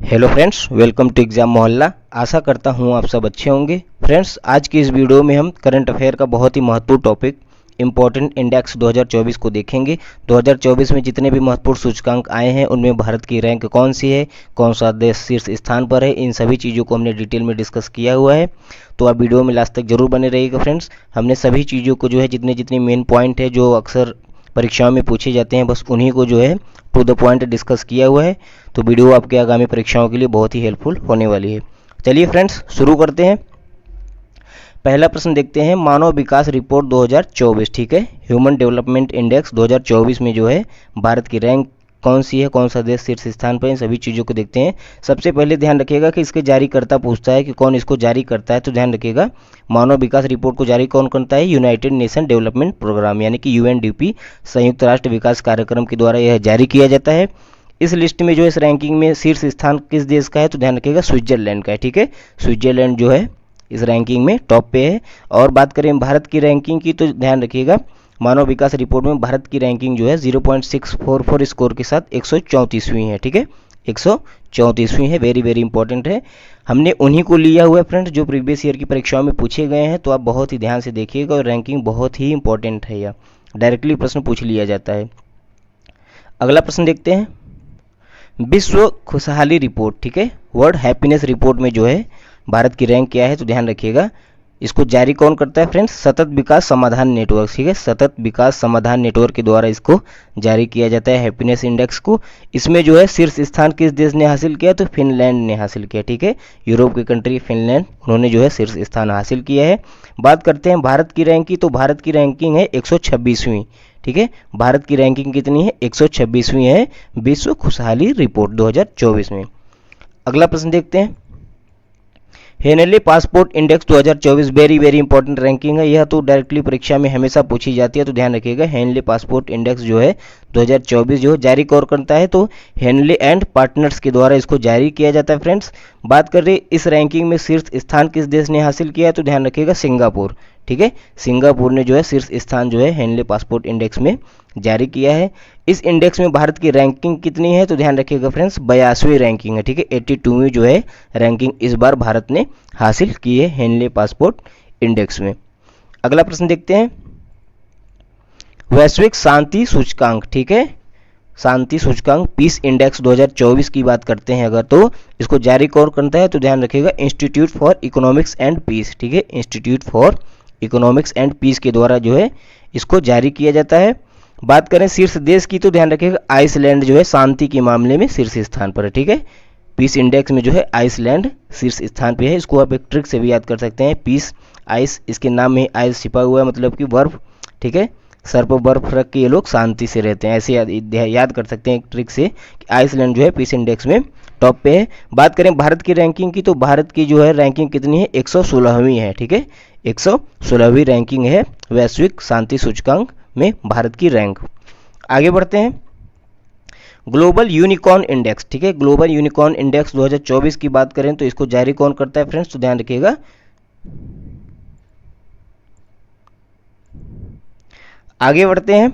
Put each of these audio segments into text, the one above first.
Hello friends, welcome to exam Mohalla. आशा करता हूँ आप सब अच्छे होंगे। फ्रेंड्स, आज की इस वीडियो में हम करंट अफेयर का बहुत ही महत्वपूर्ण टॉपिक इम्पोर्टेंट इंडेक्स 2024 को देखेंगे। 2024 में जितने भी महत्वपूर्ण सूचकांक आए हैं उनमें भारत की रैंक कौन सी है, कौन सा देश शीर्ष स्थान पर है, इन सभी चीज़ों को हमने डिटेल में डिस्कस किया हुआ है। तो आप वीडियो में लास्ट तक जरूर बने रहिएगा। फ्रेंड्स, हमने सभी चीज़ों को जो है जितने मेन पॉइंट है जो अक्सर परीक्षाओं में पूछे जाते हैं, बस उन्हीं को जो है टू द पॉइंट डिस्कस किया हुआ है। तो वीडियो आपके आगामी परीक्षाओं के लिए बहुत ही हेल्पफुल होने वाली है। चलिए फ्रेंड्स, शुरू करते हैं। पहला प्रश्न देखते हैं, मानव विकास रिपोर्ट 2024, ठीक है, ह्यूमन डेवलपमेंट इंडेक्स 2024 में जो है भारत की रैंक कौन सी है, कौन सा देश शीर्ष स्थान पर, इन सभी चीज़ों को देखते हैं। सबसे पहले ध्यान रखिएगा कि इसके जारीकर्ता पूछता है कि कौन इसको जारी करता है, तो ध्यान रखिएगा मानव विकास रिपोर्ट को जारी कौन करता है, यूनाइटेड नेशन डेवलपमेंट प्रोग्राम यानी कि यूएनडीपी, संयुक्त राष्ट्र विकास कार्यक्रम के द्वारा यह जारी किया जाता है। इस लिस्ट में जो है इस रैंकिंग में शीर्ष स्थान किस देश का है, तो ध्यान रखिएगा स्विट्जरलैंड का है, ठीक है। स्विट्जरलैंड जो है इस रैंकिंग में टॉप पे है। और बात करें भारत की रैंकिंग की, तो ध्यान रखिएगा मानव विकास रिपोर्ट में भारत की रैंकिंग जो है 0.644 स्कोर के साथ 134वीं है, ठीक है, 134वीं है। वेरी वेरी इंपॉर्टेंट है। हमने उन्हीं को लिया हुआ है फ्रेंड्स जो प्रीवियस ईयर की परीक्षाओं में पूछे गए हैं, तो आप बहुत ही ध्यान से देखिएगा। और रैंकिंग बहुत ही इंपॉर्टेंट है, यह डायरेक्टली प्रश्न पूछ लिया जाता है। अगला प्रश्न देखते हैं, विश्व खुशहाली रिपोर्ट, ठीक है, वर्ल्ड हैप्पीनेस रिपोर्ट में जो है भारत की रैंक क्या है, तो ध्यान रखिएगा इसको जारी कौन करता है फ्रेंड्स, सतत विकास समाधान नेटवर्क, ठीक है, सतत विकास समाधान नेटवर्क के द्वारा इसको जारी किया जाता है हैप्पीनेस इंडेक्स को। इसमें जो है शीर्ष स्थान किस देश ने हासिल किया, तो फिनलैंड ने हासिल किया, ठीक है, यूरोप की कंट्री फिनलैंड, उन्होंने जो है शीर्ष स्थान हासिल किया है। बात करते हैं भारत की रैंक की, तो भारत की रैंकिंग है 126वीं, ठीक है, भारत की रैंकिंग कितनी है, 126वीं है विश्व खुशहाली रिपोर्ट 2024 में। अगला प्रश्न देखते हैं, Henley passport index 2024, very very important ranking है, यह तो डायरेक्टली परीक्षा में हमेशा पूछी जाती है। तो ध्यान रखिएगा हेनले पासपोर्ट इंडेक्स जो है 2024 जो जारी कौन करता है, तो हेनले एंड पार्टनर्स के द्वारा इसको जारी किया जाता है। फ्रेंड्स, बात कर रहे इस रैंकिंग में शीर्ष स्थान किस देश ने हासिल किया है, तो ध्यान रखिएगा सिंगापुर, ठीक है, सिंगापुर ने जो है शीर्ष स्थान जो है हेनले पासपोर्ट इंडेक्स में जारी किया है। इस इंडेक्स में भारत की रैंकिंग कितनी है, तो ध्यान रखिएगा फ्रेंड्स 82वीं रैंकिंग है, ठीक है, 82वीं जो है रैंकिंग इस बार भारत ने हासिल की है हेनले पासपोर्ट इंडेक्स में। अगला प्रश्न देखते हैं, वैश्विक शांति सूचकांक, ठीक है, शांति सूचकांक पीस इंडेक्स 2024 की बात करते हैं अगर, तो इसको जारी कौन करता है, तो ध्यान रखिएगा institute for economics and peace, ठीक है, institute for economics and peace के द्वारा जो है इसको जारी किया जाता है। बात करें शीर्ष देश की, तो ध्यान रखिएगा आइसलैंड जो है शांति के मामले में शीर्ष स्थान पर है, ठीक है, पीस इंडेक्स में जो है आइसलैंड शीर्ष स्थान पे है। इसको आप एक ट्रिक से भी याद कर सकते हैं, पीस आइस, इसके नाम में आइस छिपा हुआ है, मतलब कि बर्फ, ठीक है, सर पर बर्फ रख के ये लोग शांति से रहते हैं, ऐसे याद कर सकते हैं एक ट्रिक से कि आइसलैंड जो है पीस इंडेक्स में टॉप पे है। बात करें भारत की रैंकिंग की, तो भारत की जो है रैंकिंग कितनी है, 116वीं है, ठीक है, 116वीं रैंकिंग है वैश्विक शांति सूचकांक में भारत की रैंक। आगे बढ़ते हैं, ग्लोबल यूनिकॉर्न इंडेक्स, ठीक है, ग्लोबल यूनिकॉर्न इंडेक्स 2024 की बात करें तो इसको जारी कौन करता है फ्रेंड्स, तो ध्यान रखिएगा आगे बढ़ते हैं,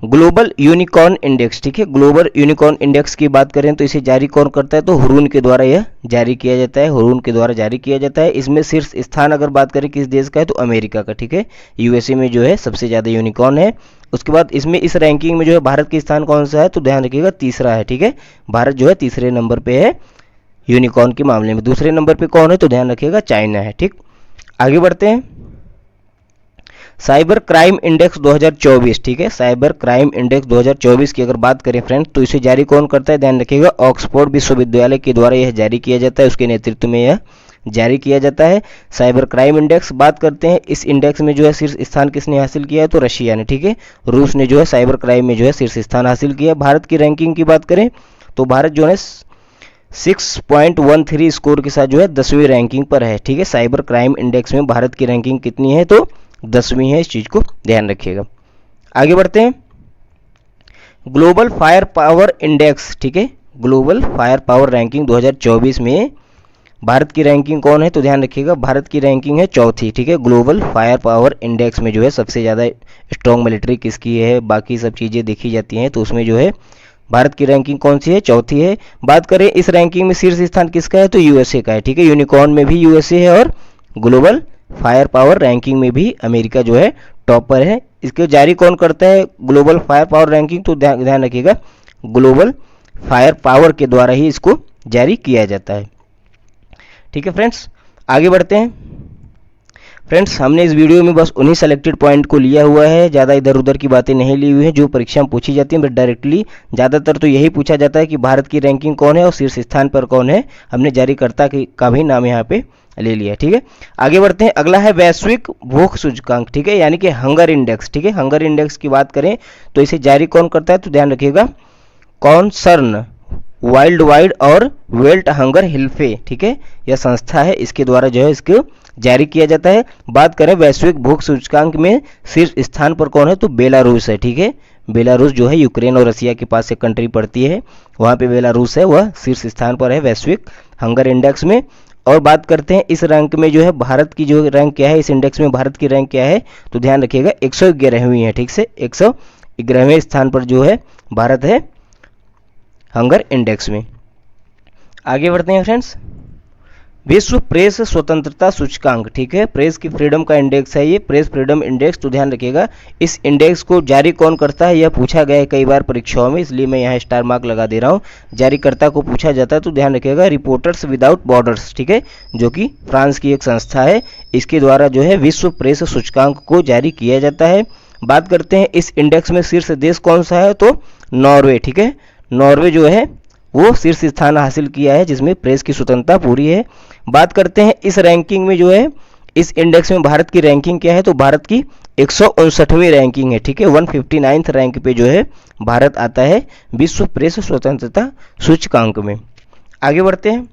ग्लोबल यूनिकॉर्न इंडेक्स, ठीक है, ग्लोबल यूनिकॉर्न इंडेक्स की बात करें तो इसे जारी कौन करता है, तो हुरून के द्वारा यह जारी किया जाता है, हुरून के द्वारा जारी किया जाता है। इसमें शीर्ष स्थान अगर बात करें किस देश का है, तो अमेरिका का, ठीक है, यूएसए में जो है सबसे ज़्यादा यूनिकॉर्न है। उसके बाद इसमें इस रैंकिंग में जो है भारत का स्थान कौन सा है, तो ध्यान रखिएगा तीसरा है, ठीक है, भारत जो है तीसरे नंबर पे है यूनिकॉर्न के मामले में। दूसरे नंबर पे कौन है, तो ध्यान रखिएगा चाइना है, ठीक। आगे बढ़ते हैं, साइबर क्राइम इंडेक्स 2024, ठीक है, साइबर क्राइम इंडेक्स 2024 की अगर बात करें फ्रेंड्स, तो इसे जारी कौन करता है, ध्यान रखिएगा ऑक्सफोर्ड विश्वविद्यालय के द्वारा यह जारी किया जाता है, उसके नेतृत्व में यह जारी किया जाता है साइबर क्राइम इंडेक्स। बात करते हैं इस इंडेक्स में जो है शीर्ष स्थान किसने हासिल किया है, तो रशिया ने, ठीक है, रूस ने जो है साइबर क्राइम में जो है शीर्ष स्थान हासिल किया। भारत की रैंकिंग की बात करें तो भारत जो है 6.13 स्कोर के साथ जो है 10वीं रैंकिंग पर है, ठीक है, साइबर क्राइम इंडेक्स में भारत की रैंकिंग कितनी है, तो 10वीं है, इस चीज को ध्यान रखिएगा। आगे बढ़ते हैं, ग्लोबल फायर पावर इंडेक्स, ठीक है, ग्लोबल फायर पावर रैंकिंग 2024 में भारत की रैंकिंग कौन है, तो ध्यान रखिएगा भारत की रैंकिंग है चौथी, ठीक है, ग्लोबल फायर पावर इंडेक्स में जो है सबसे ज़्यादा स्ट्रॉन्ग मिलिट्री किसकी है, बाकी सब चीज़ें देखी जाती हैं, तो उसमें जो है भारत की रैंकिंग कौन सी है, चौथी है। बात करें इस रैंकिंग में शीर्ष स्थान किसका है, तो यूएसए का है, ठीक है। यूनिकॉर्न में भी यूएसए है और ग्लोबल फायर पावर रैंकिंग में भी अमेरिका जो है टॉप पर है। इसको जारी कौन करता है, ग्लोबल फायर पावर रैंकिंग, तो ध्यान रखिएगा ग्लोबल फायर पावर के द्वारा ही इसको जारी किया जाता है, ठीक है फ्रेंड्स। आगे बढ़ते हैं फ्रेंड्स, हमने इस वीडियो में बस उन्हीं सेलेक्टेड पॉइंट को लिया हुआ है, ज़्यादा इधर उधर की बातें नहीं ली हुई हैं जो परीक्षा में पूछी जाती है। बट डायरेक्टली ज़्यादातर तो यही पूछा जाता है कि भारत की रैंकिंग कौन है और शीर्ष स्थान पर कौन है। हमने जारीकर्ता का भी नाम यहाँ पे ले लिया, ठीक है। आगे बढ़ते हैं, अगला है वैश्विक भूख सूचकांक, ठीक है, यानी कि हंगर इंडेक्स, ठीक है। हंगर इंडेक्स की बात करें तो इसे जारी कौन करता है, तो ध्यान रखिएगा कॉन्सर्न वाइल्ड वाइड और वेल्ट हंगर हिल्फे, ठीक है, यह संस्था है, इसके द्वारा जो है इसको जारी किया जाता है। बात करें वैश्विक भूख सूचकांक में शीर्ष स्थान पर कौन है, तो बेलारूस है, ठीक है। बेलारूस जो है यूक्रेन और रसिया के पास से कंट्री पड़ती है, वहाँ पे बेलारूस है, वह शीर्ष स्थान पर है वैश्विक हंगर इंडेक्स में। और बात करते हैं इस रैंक में जो है भारत की जो रैंक क्या है, इस इंडेक्स में भारत की रैंक क्या है, तो ध्यान रखिएगा 111वीं है, ठीक से 111वें स्थान पर जो है भारत है हंगर इंडेक्स में। आगे बढ़ते हैं फ्रेंड्स, विश्व प्रेस स्वतंत्रता सूचकांक, ठीक है, प्रेस की फ्रीडम का इंडेक्स है ये, प्रेस फ्रीडम इंडेक्स। तो ध्यान रखिएगा इस इंडेक्स को जारी कौन करता है, यह पूछा गया है कई बार परीक्षाओं में, इसलिए मैं यहाँ स्टार मार्क लगा दे रहा हूँ। जारीकर्ता को पूछा जाता है तो ध्यान रखिएगा रिपोर्टर्स विदाउट बॉर्डर्स, ठीक है, जो कि फ्रांस की एक संस्था है, इसके द्वारा जो है विश्व प्रेस सूचकांक को जारी किया जाता है। बात करते हैं इस इंडेक्स में शीर्ष देश कौन सा है, तो नॉर्वे, ठीक है। नॉर्वे जो है वो शीर्ष स्थान हासिल किया है जिसमें प्रेस की स्वतंत्रता पूरी है। बात करते हैं इस रैंकिंग में जो है इस इंडेक्स में भारत की रैंकिंग क्या है, तो भारत की 159वीं रैंकिंग है, ठीक है। 159th रैंक पे जो है भारत आता है विश्व प्रेस स्वतंत्रता सूचकांक में। आगे बढ़ते हैं,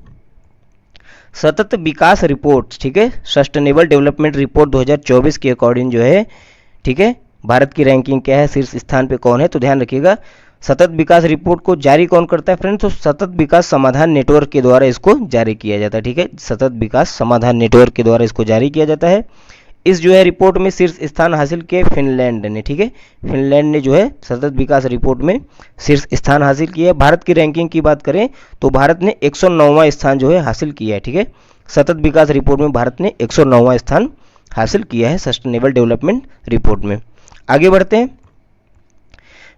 सतत विकास रिपोर्ट, ठीक है, सस्टेनेबल डेवलपमेंट रिपोर्ट 2024 के अकॉर्डिंग जो है, ठीक है, भारत की रैंकिंग क्या है, शीर्ष स्थान पे कौन है, तो ध्यान रखिएगा सतत विकास रिपोर्ट को जारी कौन करता है फ्रेंड्स, तो सतत विकास समाधान नेटवर्क के द्वारा इसको जारी किया जाता है, ठीक है। सतत विकास समाधान नेटवर्क के द्वारा इसको जारी किया जाता है। इस जो है रिपोर्ट में शीर्ष स्थान हासिल किया फिनलैंड ने, ठीक है, फिनलैंड ने जो है सतत विकास रिपोर्ट में शीर्ष स्थान हासिल किया है। भारत की रैंकिंग की बात करें तो भारत ने 109वां स्थान जो है हासिल किया है, ठीक है। सतत विकास रिपोर्ट में भारत ने 109वां स्थान हासिल किया है सस्टेनेबल डेवलपमेंट रिपोर्ट में। आगे बढ़ते हैं,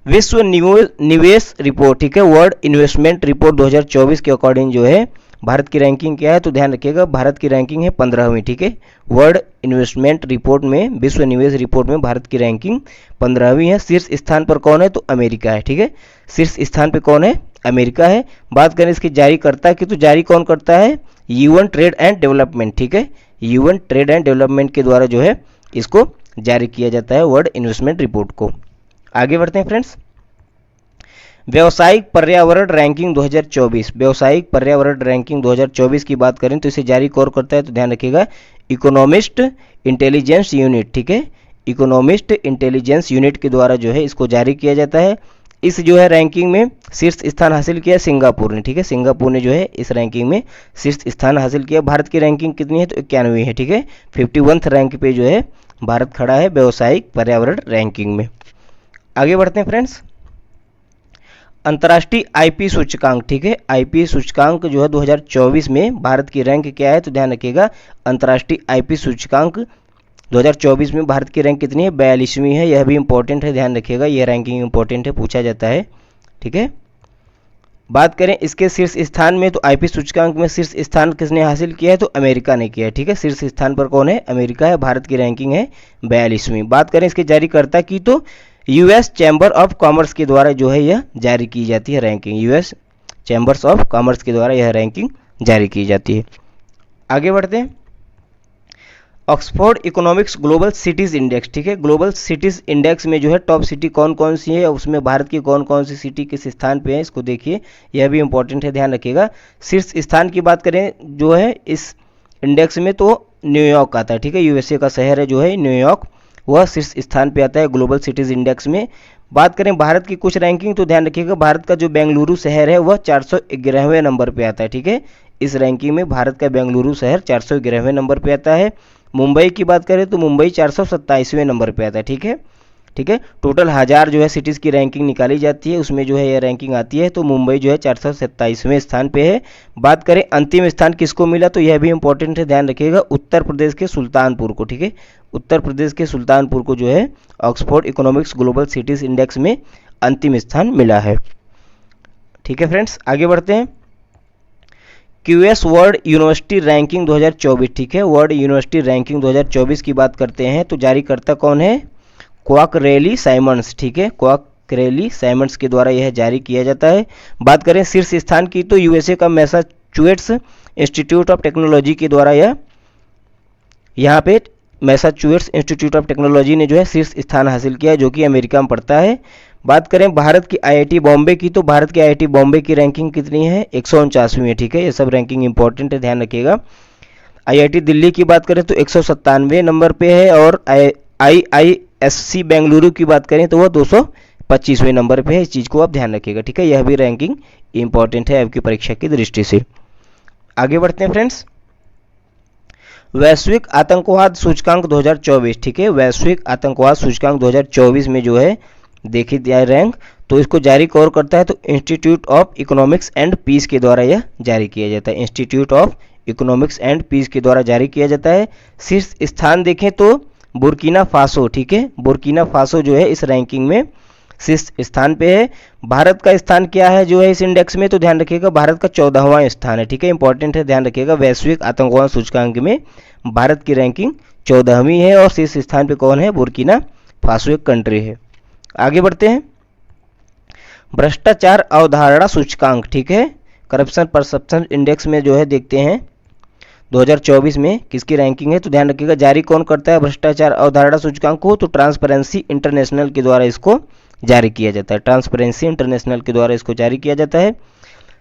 विश्व निवेश रिपोर्ट, ठीक है, वर्ल्ड इन्वेस्टमेंट रिपोर्ट 2024 के अकॉर्डिंग जो है भारत की रैंकिंग क्या है, तो ध्यान रखिएगा भारत की रैंकिंग है 15वीं, ठीक है। वर्ल्ड इन्वेस्टमेंट रिपोर्ट में, विश्व निवेश रिपोर्ट में भारत की रैंकिंग 15वीं है। शीर्ष स्थान पर कौन है, तो अमेरिका है, ठीक है, शीर्ष स्थान पर कौन है, अमेरिका है। बात करें इसकी जारीकर्ता की, तो जारी कौन करता है, यूएन ट्रेड एंड डेवलपमेंट, ठीक है, यूएन ट्रेड एंड डेवलपमेंट के द्वारा जो है इसको जारी किया जाता है वर्ल्ड इन्वेस्टमेंट रिपोर्ट को। आगे बढ़ते हैं फ्रेंड्स, व्यावसायिक पर्यावरण रैंकिंग 2024, व्यावसायिक पर्यावरण रैंकिंग 2024 की बात करें तो इसे जारी कौन करता है, तो ध्यान रखिएगा इकोनॉमिस्ट इंटेलिजेंस यूनिट, ठीक है, इकोनॉमिस्ट इंटेलिजेंस यूनिट के द्वारा जो है इसको जारी किया जाता है। इस जो है रैंकिंग में शीर्ष स्थान हासिल किया सिंगापुर ने, ठीक है, सिंगापुर ने जो है इस रैंकिंग में शीर्ष स्थान हासिल किया। भारत की रैंकिंग कितनी है, तो 91वीं है, ठीक है, 51th रैंक पे जो है भारत खड़ा है व्यावसायिक पर्यावरण रैंकिंग में। आगे बढ़ते हैं फ्रेंड्स, अंतर्राष्ट्रीय आईपी सूचकांक, ठीक है, आईपी सूचकांक जो है 2024 में भारत की रैंक क्या है, तो ध्यान रखिएगा अंतर्राष्ट्रीय आईपी सूचकांक 2024 में भारत की रैंक कितनी है, 42वीं है। यह भी इंपॉर्टेंट है, ध्यान रखिएगा यह रैंकिंग इंपॉर्टेंट है, पूछा जाता है, ठीक है। बात करें इसके शीर्ष स्थान में, तो आईपी सूचकांक में शीर्ष स्थान किसने हासिल किया है, तो अमेरिका ने किया है, ठीक है, शीर्ष स्थान पर कौन है, अमेरिका है। भारत की रैंकिंग है 42वीं। बात करें इसके जारीकर्ता की, तो यूएस चैम्बर ऑफ कॉमर्स के द्वारा जो है यह जारी की जाती है ranking, US chambers of commerce के द्वारा यह रैंकिंग जारी की जाती है। आगे बढ़ते हैं, Oxford economics global cities index, ठीक है, ग्लोबल सिटीज इंडेक्स में जो है टॉप सिटी कौन कौन सी है, उसमें भारत की कौन कौन सी सिटी किस स्थान पे है, इसको देखिए, यह भी इंपॉर्टेंट है, ध्यान रखिएगा। शीर्ष स्थान की बात करें जो है इस इंडेक्स में, तो न्यूयॉर्क आता है, ठीक है, यूएसए का शहर है जो है न्यूयॉर्क, वह शीर्ष स्थान पे आता है ग्लोबल सिटीज इंडेक्स में। बात करें भारत की कुछ रैंकिंग, तो ध्यान रखिएगा भारत का जो बेंगलुरु शहर है वह 411वें नंबर पे आता है, ठीक है, इस रैंकिंग में भारत का बेंगलुरु शहर 411वें नंबर पे आता है। मुंबई की बात करें तो मुंबई 427वें नंबर पे आता है, ठीक है, ठीक है। टोटल 1000 जो है सिटीज़ की रैंकिंग निकाली जाती है, उसमें जो है ये रैंकिंग आती है। तो मुंबई जो है 427वें स्थान पे है। बात करें अंतिम स्थान किसको मिला, तो यह भी इंपॉर्टेंट है, ध्यान रखिएगा, उत्तर प्रदेश के सुल्तानपुर को, ठीक है। उत्तर प्रदेश के सुल्तानपुर को जो है Oxford economics global cities index में अंतिम स्थान मिला है, ठीक है फ्रेंड्स। आगे बढ़ते हैं। क्यूएस वर्ल्ड यूनिवर्सिटी रैंकिंग 2024, ठीक है। वर्ल्ड यूनिवर्सिटी रैंकिंग 2024 की बात करते हैं तो जारीकर्ता कौन है, क्वाकरेली साइमंड्स, ठीक है। क्वाकरेली साइमंड्स के द्वारा यह जारी किया जाता है। बात करें शीर्ष स्थान की तो यूएसए का मैसाचुसेट्स इंस्टीट्यूट ऑफ टेक्नोलॉजी के द्वारा यहाँ पे मैसाचुसेट्स इंस्टीट्यूट ऑफ टेक्नोलॉजी ने जो है शीर्ष स्थान हासिल किया, जो कि अमेरिका में पड़ता है। बात करें भारत की आईआईटी बॉम्बे की तो भारत की आईआईटी बॉम्बे की रैंकिंग कितनी है, 149वीं है, ठीक है। ये सब रैंकिंग इंपॉर्टेंट है, ध्यान रखिएगा। आईआईटी दिल्ली की बात करें तो 197वें नंबर पे है, और आईआईएससी बेंगलुरु की बात करें तो वह 225वें नंबर पे है। इस चीज़ को आप ध्यान रखिएगा, ठीक है। यह भी रैंकिंग इंपॉर्टेंट है आपकी परीक्षा की दृष्टि से। आगे बढ़ते हैं फ्रेंड्स। वैश्विक आतंकवाद सूचकांक 2024, ठीक है। वैश्विक आतंकवाद सूचकांक 2024 में जो है देखिए दिया रैंक, तो इसको जारी कौन करता है, तो institute of economics and peace के द्वारा यह जारी किया जाता है। Institute of economics and peace के द्वारा जारी किया जाता है। शीर्ष स्थान देखें तो बुर्किना फासो, ठीक है। बुर्किना फासो जो है इस रैंकिंग में शीर्ष स्थान पे है। भारत का स्थान क्या है जो है इस इंडेक्स में, तो ध्यान रखिएगा भारत का 14वां स्थान है, ठीक है। इंपॉर्टेंट है, ध्यान रखिएगा। वैश्विक आतंकवाद सूचकांक में भारत की रैंकिंग 14वीं है, और शीर्ष स्थान पे कौन है, बुर्किना फासो एक कंट्री है। आगे बढ़ते हैं। भ्रष्टाचार अवधारणा सूचकांक, ठीक है। करप्शन परसेप्शन इंडेक्स में जो है देखते हैं 2024 में किसकी रैंकिंग है, तो ध्यान रखिएगा जारी कौन करता है भ्रष्टाचार अवधारणा सूचकांक को, तो ट्रांसपेरेंसी इंटरनेशनल के द्वारा इसको जारी किया जाता है। ट्रांसपेरेंसी इंटरनेशनल के द्वारा इसको जारी किया जाता है।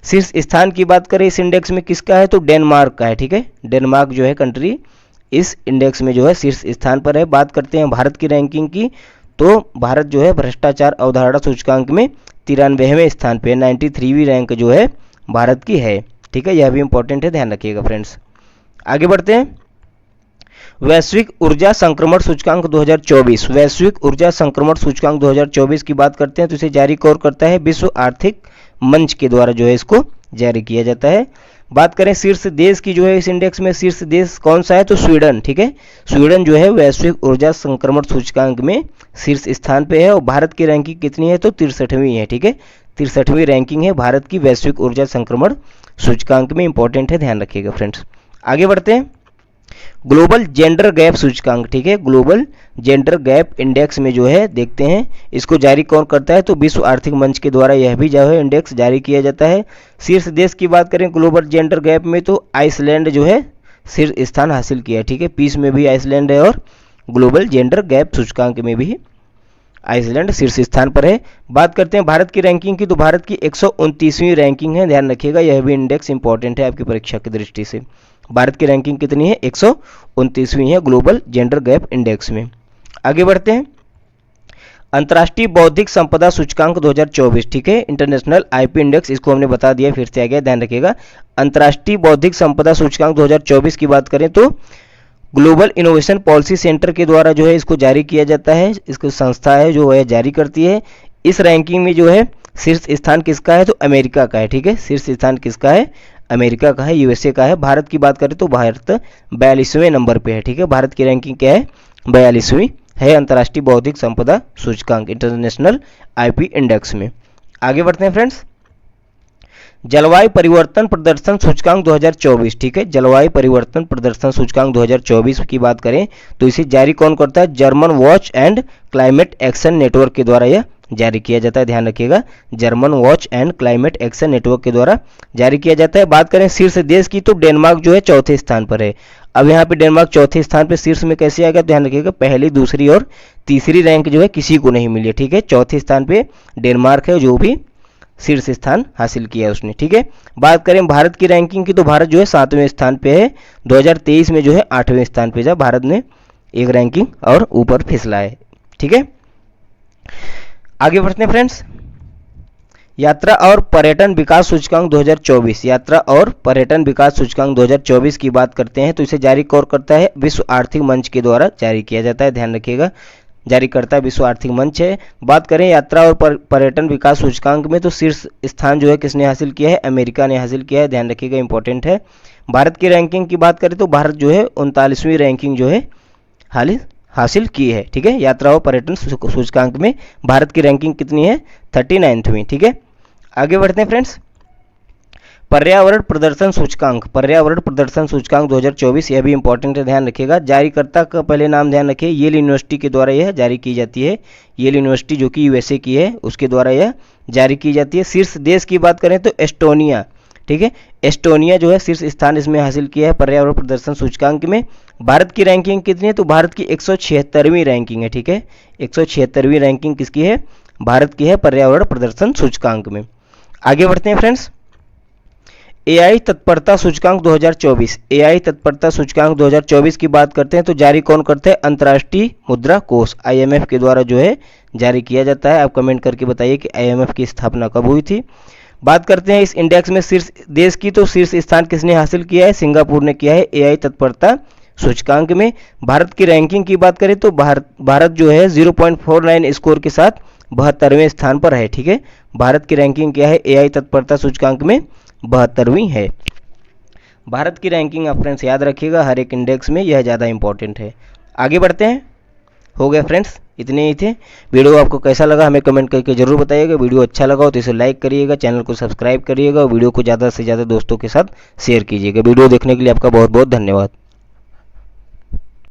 शीर्ष स्थान की बात करें इस इंडेक्स में किसका है, तो डेनमार्क का है, ठीक है। डेनमार्क जो है कंट्री इस इंडेक्स में जो है शीर्ष स्थान पर है। बात करते हैं भारत की रैंकिंग की, तो भारत जो है भ्रष्टाचार अवधारणा सूचकांक में 93वें स्थान पे, 93वीं रैंक जो है भारत की है, ठीक है। यह भी इंपॉर्टेंट है, ध्यान रखिएगा फ्रेंड्स। आगे बढ़ते हैं। वैश्विक ऊर्जा संक्रमण सूचकांक 2024, वैश्विक ऊर्जा संक्रमण सूचकांक 2024 की बात करते हैं तो इसे जारी कौन करता है, विश्व आर्थिक मंच के द्वारा जो है इसको जारी किया जाता है। बात करें शीर्ष देश की जो है इस इंडेक्स में, शीर्ष देश कौन सा है, तो स्वीडन, ठीक है। स्वीडन जो है वैश्विक ऊर्जा संक्रमण सूचकांक में शीर्ष स्थान पे है, और भारत की रैंकिंग कितनी है, तो 63वीं है, ठीक है। 63वीं रैंकिंग है भारत की वैश्विक ऊर्जा संक्रमण सूचकांक में, इंपॉर्टेंट है, ध्यान रखिएगा फ्रेंड्स। आगे बढ़ते हैं। ग्लोबल जेंडर गैप सूचकांक, ठीक है। ग्लोबल जेंडर गैप इंडेक्स में जो है देखते हैं इसको जारी कौन करता है, तो विश्व आर्थिक मंच के द्वारा यह भी जो है इंडेक्स जारी किया जाता है। शीर्ष देश की बात करें ग्लोबल जेंडर गैप में तो आइसलैंड जो है शीर्ष स्थान हासिल किया, ठीक है। पीस में भी आइसलैंड है, और ग्लोबल जेंडर गैप सूचकांक में भी आइसलैंड शीर्ष स्थान पर है। बात करते हैं भारत की रैंकिंग की, तो भारत की 129वीं रैंकिंग है, ध्यान रखिएगा। यह भी इंडेक्स इंपॉर्टेंट है आपकी परीक्षा की दृष्टि से। भारत की रैंकिंग कितनी है, 129वीं है ग्लोबल जेंडर गैप इंडेक्स में। आगे बढ़ते हैं। अंतर्राष्ट्रीय बौद्धिक संपदा सूचकांक 2024, ठीक है। इंटरनेशनल आईपी इंडेक्स, इसको हमने बता दिया, फिर से आ गया, ध्यान रखिएगा। अंतर्राष्ट्रीय बौद्धिक संपदा सूचकांक 2024 की बात करें तो ग्लोबल इनोवेशन पॉलिसी सेंटर के द्वारा जो है इसको जारी किया जाता है। इसको संस्था है जो है जारी करती है। इस रैंकिंग में जो है शीर्ष स्थान किसका है, तो अमेरिका का है, ठीक है। शीर्ष स्थान किसका है, अमेरिका का है, यूएसए का है। भारत की बात करें तो भारत 42वें नंबर पे है, ठीक है। भारत की रैंकिंग क्या है, 42वीं है अंतर्राष्ट्रीय बौद्धिक संपदा सूचकांक इंटरनेशनल आईपी इंडेक्स में। आगे बढ़ते हैं फ्रेंड्स। जलवायु परिवर्तन प्रदर्शन सूचकांक 2024, ठीक है। जलवायु परिवर्तन प्रदर्शन सूचकांक 2024 की बात करें तो इसे जारी कौन करता है, German watch and climate action network के द्वारा यह जारी किया जाता है, ध्यान रखिएगा। German watch and climate action network के द्वारा जारी किया जाता है। बात करें शीर्ष देश की तो डेनमार्क जो है चौथे स्थान पर है। अब यहाँ पे डेनमार्क चौथे स्थान पर, शीर्ष में कैसे आएगा, ध्यान रखिएगा। पहली, दूसरी और तीसरी रैंक जो है किसी को नहीं मिली है, ठीक है। चौथे स्थान पे डेनमार्क है जो भी शीर्ष स्थान हासिल किया है उसने, ठीक है। बात करें भारत की रैंकिंग की तो भारत जो है 7वें स्थान पे है। 2023 में जो है 8वें स्थान पे जा भारत ने एक रैंकिंग और ऊपर फिसला है, ठीक है। आगे बढ़ते हैं फ्रेंड्स। यात्रा और पर्यटन विकास सूचकांक 2024, यात्रा और पर्यटन विकास सूचकांक 2024 की बात करते हैं तो इसे जारी कौन करता है, विश्व आर्थिक मंच के द्वारा जारी किया जाता है, ध्यान रखिएगा। जारीकर्ता विश्व आर्थिक मंच है। बात करें यात्रा और पर्यटन विकास सूचकांक में तो शीर्ष स्थान जो है किसने हासिल किया है, अमेरिका ने हासिल किया है, ध्यान रखिएगा, इंपॉर्टेंट है। भारत की रैंकिंग की बात करें तो भारत जो है 39वीं रैंकिंग जो है हासिल की है, ठीक है। यात्रा और पर्यटन सूचकांक में भारत की रैंकिंग कितनी है, 39वीं, ठीक है। आगे बढ़ते हैं फ्रेंड्स, पर्यावरण प्रदर्शन सूचकांक, पर्यावरण प्रदर्शन सूचकांक 2024, यह भी इंपॉर्टेंट है, ध्यान रखिएगा। जारीकर्ता का पहले नाम ध्यान रखिए, येल यूनिवर्सिटी के द्वारा यह जारी की जाती है। येल यूनिवर्सिटी जो कि यूएसए की है, उसके द्वारा यह जारी की जाती है। शीर्ष देश की बात करें तो एस्टोनिया, ठीक है, एस्टोनिया जो है शीर्ष स्थान इसमें हासिल किया है पर्यावरण प्रदर्शन सूचकांक में। भारत की रैंकिंग कितनी है, तो भारत की 176वीं रैंकिंग है, ठीक है, 176वीं रैंकिंग किसकी है, भारत की है पर्यावरण प्रदर्शन सूचकांक में। आगे बढ़ते हैं फ्रेंड्स, एआई तत्परता सूचकांक 2024, एआई तत्परता सूचकांक 2024 की बात करते हैं तो जारी कौन करते हैं, अंतर्राष्ट्रीय मुद्रा कोष आईएमएफ के द्वारा जो है जारी किया जाता है। आप कमेंट करके बताइए कि आईएमएफ की स्थापना कब हुई थी। बात करते हैं इस इंडेक्स में शीर्ष देश की, तो शीर्ष स्थान किसने हासिल किया है, सिंगापुर ने किया है एआई तत्परता सूचकांक में। भारत की रैंकिंग की बात करें तो भारत जो है 0.49 स्कोर के साथ 72वें स्थान पर है, ठीक है। भारत की रैंकिंग क्या है एआई तत्परता सूचकांक में, 72वीं है। भारत की रैंकिंग आप फ्रेंड्स याद रखिएगा, हर एक इंडेक्स में यह ज़्यादा इंपॉर्टेंट है। आगे बढ़ते हैं, हो गया फ्रेंड्स, इतने ही थे। वीडियो आपको कैसा लगा हमें कमेंट करके जरूर बताइएगा। वीडियो अच्छा लगा हो तो इसे लाइक करिएगा, चैनल को सब्सक्राइब करिएगा और वीडियो को ज़्यादा से ज़्यादा दोस्तों के साथ शेयर कीजिएगा। वीडियो देखने के लिए आपका बहुत बहुत धन्यवाद।